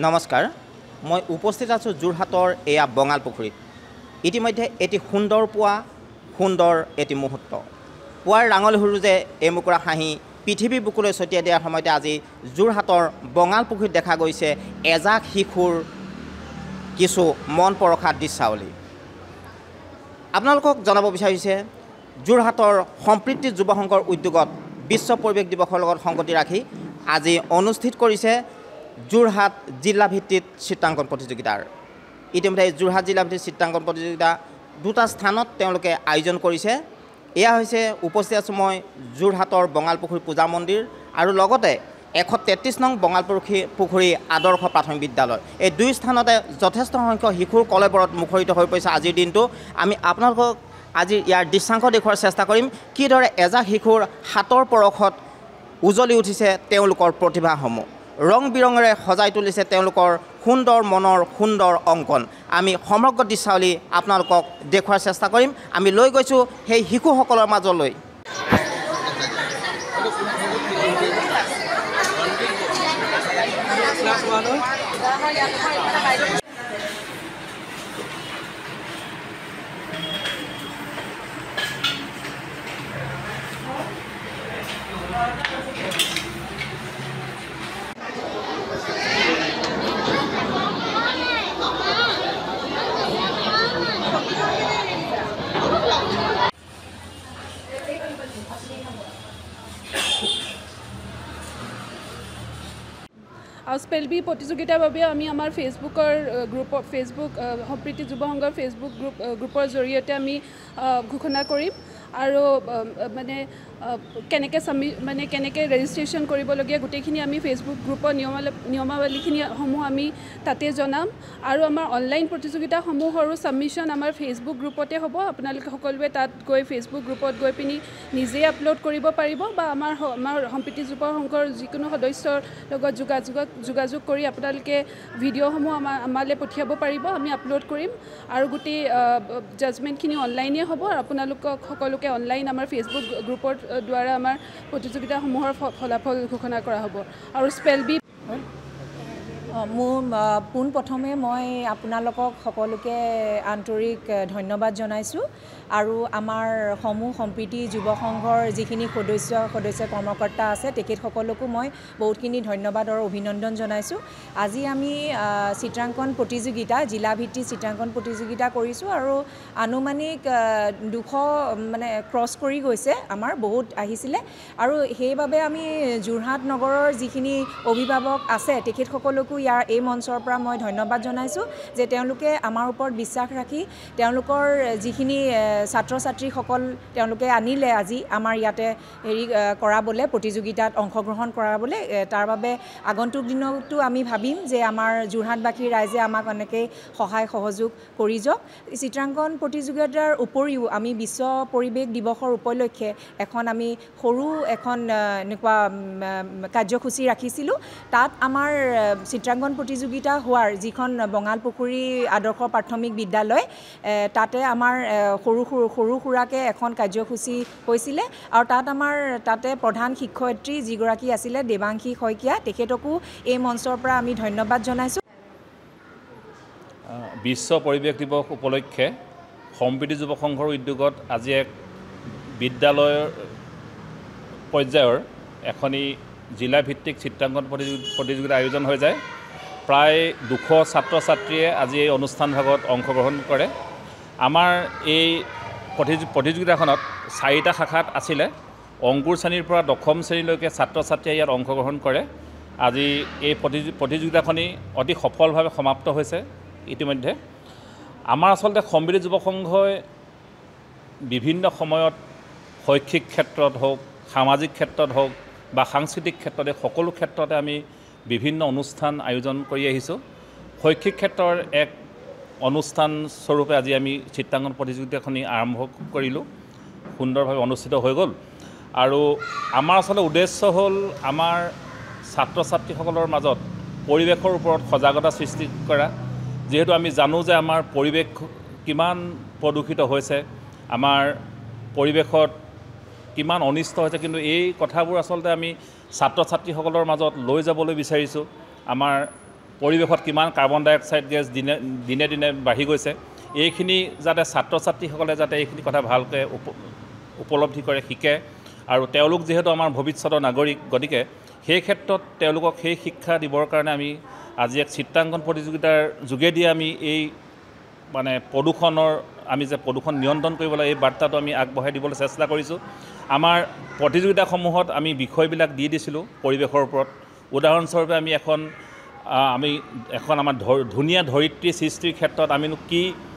নমস্কাৰ মই উপস্থিত আছোঁ যোৰহাটৰ এয়া বঙালপুখুৰীত ইতিমধ্যে এটি সুন্দৰ এটি মুহূৰ্ত পুৱাৰ ৰাঙলী সুৰুজে এমুকুৰা হাঁহি পৃথিৱী বুকুলৈ ছটিয়াই দিয়াৰ সময়তে আজি যোৰহাটৰ বঙালপুখুৰীত দেখা গৈছে এজাক শিশুৰ কিছু মন পৰখা দৃশ্যাৱলী আপোনালোকক জনাব বিচাৰিছে যোৰহাটৰ সম্প্ৰীতি যুৱ সংঘৰ উদ্যোগত বিশ্ব পৰিৱেশ দিৱসৰ লগত সংগতি ৰাখি আজি অনুষ্ঠিত কৰিছে যোৰহাট জিলাভিত্তিক চিত্ৰাংকন প্ৰতিযোগিতাৰ ইতিমধ্যে যোৰহাট জিলাভিত্তিক চিত্ৰাংকন প্ৰতিযোগিতা দুটা স্থানত তেওঁলোকে আয়োজন কৰিছে এয়া হৈছে উপস্থিত আছোঁ মই যোৰহাটৰ বঙালপুখুৰী পূজা মন্দিৰ আৰু লগতে 133 নং বঙালপুখুৰী আদৰ্শ প্ৰাথমিক বিদ্যালয় এই দুই স্থানতে যথেষ্ট সংখ্যক শিশুৰ কলেবৰত মুখৰিত হৈ পৰিছে আজিৰ দিনটো আমি আপোনালোকক আজি ইয়াৰ দৃশ্যাংশ দেখুৱাৰ চেষ্টা কৰিম কিদৰে এজাক শিশুৰ হাতৰ পৰখত উজলি উঠিছে তেওঁলোকৰ প্ৰতিভাসমূহ ৰং বিৰঙেৰে সজাই তুলিছে তেওঁলোকৰ সুন্দৰ মনৰ সুন্দৰ অংকন আমি সমগ্ৰ দৃশ্যাৱলী আপোনালোকক দেখুৱাৰ চেষ্টা কৰিম আমি লৈ গৈছোঁ সেই শিশুসকলৰ মাজলৈ স্পেলবি প্ৰতিযোগিতাৰ বাবে আমি আমাৰ ফেচবুকৰ গ্ৰুপৰ সম্প্ৰীতি যুৱ সংঘৰ ফেচবুক গ্ৰুপৰ জৰিয়তে আমি ঘোষণা কৰিম আৰু কেনেকৈ ৰেজিষ্ট্ৰেশ্যন কৰিবলগীয়া গোটেইখিনি আমি ফেচবুক গ্ৰুপৰ নিয়মাৱলীখিনিসমূহ আমি তাতে জনাম আৰু আমাৰ অনলাইন প্ৰতিযোগিতাসমূহৰো ছাবমিশ্যন আমাৰ ফেচবুক গ্ৰুপতে হ'ব আপোনালোকে সকলোৱে তাত গৈ ফেচবুক গ্ৰুপত গৈ পিনি নিজে আপলোড কৰিব পাৰিব বা আমাৰ সম্প্ৰীতি যুৱ সংঘৰ যিকোনো সদস্যৰ লগত যোগাযোগ কৰি আপোনালোকে ভিডিঅ'সমূহ আমালৈ পঠিয়াব পাৰিব আমি আপলোড কৰিম আৰু গোটেই জাজমেণ্টখিনি অনলাইনে হ'ব আৰু আপোনালোকক সকলোকে অনলাইন আমাৰ ফেচবুক গ্ৰুপৰ দ্বাৰা আমাৰ প্ৰতিযোগিতাসমূহৰ ফলাফল ঘোষণা কৰা হ'ব আৰু স্পেলবি মোৰ পোনপ্ৰথমে মই আপোনালোকক সকলোকে আন্তৰিক ধন্যবাদ জনাইছোঁ আৰু আমাৰ সমূহ সম্প্ৰীতি যুৱ সংঘৰ যিখিনি সদস্য কৰ্মকৰ্তা আছে তেখেতসকলকো মই বহুতখিনি ধন্যবাদ আৰু অভিনন্দন জনাইছোঁ আজি আমি চিত্ৰাংকন প্ৰতিযোগিতা জিলাভিত্তিক চিত্ৰাংকন প্ৰতিযোগিতা কৰিছোঁ আৰু আনুমানিক 200 ক্ৰছ কৰি গৈছে আমাৰ বহুত আহিছিলে আৰু সেইবাবে আমি যোৰহাট নগৰৰ যিখিনি অভিভাৱক আছে তেখেতসকলকো ইয়াৰ এই মঞ্চৰ পৰা মই ধন্যবাদ জনাইছোঁ যে তেওঁলোকে আমাৰ ওপৰত বিশ্বাস ৰাখি তেওঁলোকৰ যিখিনি ছাত্ৰ ছাত্ৰীসকল তেওঁলোকে আনিলে আজি আমাৰ ইয়াতে কৰাবলৈ প্ৰতিযোগিতাত অংশগ্ৰহণ কৰাবলৈ তাৰ বাবে আগন্তুক দিনতো আমি ভাবিম যে আমাৰ যোৰহাটবাসী ৰাইজে আমাক এনেকৈ সহায় সহযোগ কৰি যাওক চিত্ৰাংকন প্ৰতিযোগিতাৰ উপৰিও আমি বিশ্ব পৰিৱেশ দিৱসৰ উপলক্ষে আমি সৰু এনেকুৱা কাৰ্যসূচী ৰাখিছিলোঁ তাত আমাৰ চিত্ৰাংকন প্ৰতিযোগিতা হোৱাৰ যিখন বঙালপুখুৰী আদৰ্শ প্ৰাথমিক বিদ্যালয় তাতে আমাৰ সৰু সুৰাকৈ এখন কাৰ্যসূচী হৈছিলে আৰু তাতে প্ৰধান শিক্ষয়িত্ৰী যিগৰাকী আছিলে দেৱাংশী শইকীয়া তেখেতকো এই মঞ্চৰ পৰা আমি ধন্যবাদ জনাইছোঁ বিশ্ব পৰিৱেশ দিৱস উপলক্ষে সম্প্ৰীতি যুৱ সংঘৰ উদ্যোগত আজি এক বিদ্যালয়ৰ পৰ্যায়ৰ এখনি জিলাভিত্তিক চিত্ৰাংকন প্ৰতিযোগিতা আয়োজন হৈ যায় প্ৰায় 200 ছাত্ৰ ছাত্ৰীয়ে আজি এই অনুষ্ঠানভাগত অংশগ্ৰহণ কৰে আমাৰ এই প্ৰতিযোগিতাখনত 4টা শাখাত আছিলে অংকুৰ শ্ৰেণীৰ পৰা দশম শ্ৰেণীলৈকে ছাত্ৰ ছাত্ৰীয়ে ইয়াত অংশগ্ৰহণ কৰে আজি এই প্ৰতিযোগিতাখনি অতি সফলভাৱে সমাপ্ত হৈছে ইতিমধ্যে আমাৰ আচলতে সম্প্ৰীতি যুৱ সংঘই বিভিন্ন সময়ত শৈক্ষিক ক্ষেত্ৰত হওক সামাজিক ক্ষেত্ৰত হওক বা সাংস্কৃতিক ক্ষেত্ৰতে সকলো ক্ষেত্ৰতে আমি বিভিন্ন অনুষ্ঠান আয়োজন কৰি আহিছোঁ শৈক্ষিক ক্ষেত্ৰৰ এক অনুষ্ঠান স্বৰূপে আজি আমি চিত্ৰাংকন প্ৰতিযোগিতাখনি আৰম্ভ কৰিলোঁ সুন্দৰভাৱে অনুষ্ঠিত হৈ গ'ল আৰু আমাৰ আচলতে উদ্দেশ্য হ'ল আমাৰ ছাত্ৰ ছাত্ৰীসকলৰ মাজত পৰিৱেশৰ ওপৰত সজাগতা সৃষ্টি কৰা যিহেতু আমি জানো যে আমাৰ পৰিৱেশ কিমান প্ৰদূষিত হৈছে আমাৰ পৰিৱেশত কিমান অনিষ্ট হৈছে কিন্তু এই কথাবোৰ আচলতে আমি ছাত্ৰ ছাত্ৰীসকলৰ মাজত লৈ যাবলৈ বিচাৰিছোঁ আমাৰ পৰিৱেশত কিমান কাৰ্বন ডাই অক্সাইড গেছ দিনে দিনে বাঢ়ি গৈছে এইখিনি যাতে ছাত্ৰ ছাত্ৰীসকলে যাতে এইখিনি কথা ভালকৈ উপলব্ধি কৰে শিকে আৰু তেওঁলোক যিহেতু আমাৰ ভৱিষ্যতৰ নাগৰিক গতিকে সেই ক্ষেত্ৰত তেওঁলোকক সেই শিক্ষা দিবৰ কাৰণে আমি আজি এক চিত্ৰাংকন প্ৰতিযোগিতাৰ যোগেদি আমি এই মানে প্ৰদূষণৰ আমি যে প্ৰদূষণ নিয়ন্ত্ৰণ কৰিব লাগে এই বাৰ্তাটো আমি আগবঢ়াই দিবলৈ চেষ্টা কৰিছোঁ আমাৰ প্ৰতিযোগিতাসমূহত আমি বিষয়বিলাক দি দিছিলোঁ পৰিৱেশৰ ওপৰত উদাহৰণস্বৰূপে আমি এখন আমাৰ ধুনীয়া ধৰিত্ৰী সৃষ্টিৰ ক্ষেত্ৰত আমিনো কি